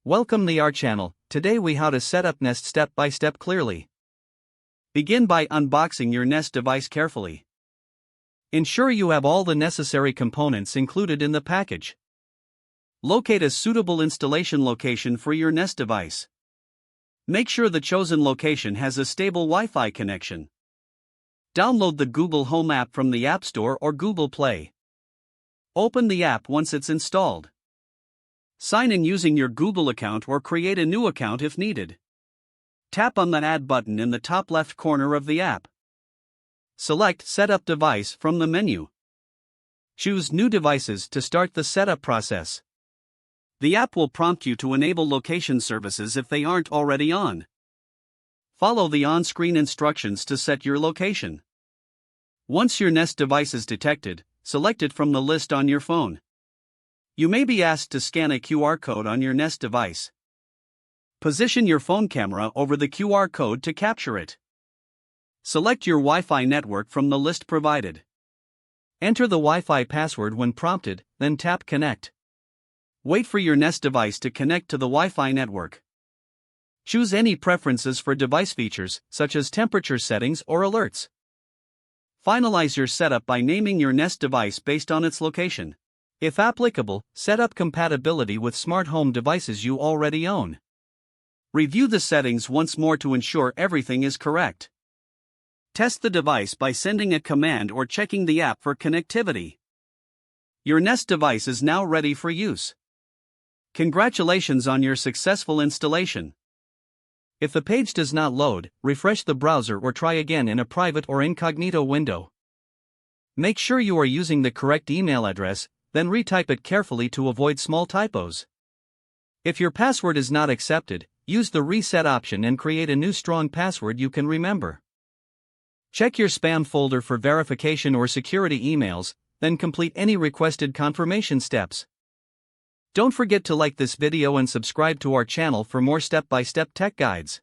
Welcome to our channel. Today we how to set up Nest step by step clearly. Begin by unboxing your Nest device carefully. Ensure you have all the necessary components included in the package. Locate a suitable installation location for your Nest device. Make sure the chosen location has a stable Wi-Fi connection. Download the Google Home app from the App Store or Google Play. Open the app once it's installed. Sign in using your Google account or create a new account if needed. Tap on the Add button in the top left corner of the app. Select Set up Device from the menu. Choose New Devices to start the setup process. The app will prompt you to enable location services if they aren't already on. Follow the on-screen instructions to set your location. Once your Nest device is detected, select it from the list on your phone. You may be asked to scan a QR code on your Nest device. Position your phone camera over the QR code to capture it. Select your Wi-Fi network from the list provided. Enter the Wi-Fi password when prompted, then tap Connect. Wait for your Nest device to connect to the Wi-Fi network. Choose any preferences for device features, such as temperature settings or alerts. Finalize your setup by naming your Nest device based on its location. If applicable, set up compatibility with smart home devices you already own. Review the settings once more to ensure everything is correct. Test the device by sending a command or checking the app for connectivity. Your Nest device is now ready for use. Congratulations on your successful installation. If the page does not load, refresh the browser or try again in a private or incognito window. Make sure you are using the correct email address, then retype it carefully to avoid small typos. If your password is not accepted, use the reset option and create a new strong password you can remember. Check your spam folder for verification or security emails, then complete any requested confirmation steps. Don't forget to like this video and subscribe to our channel for more step-by-step tech guides.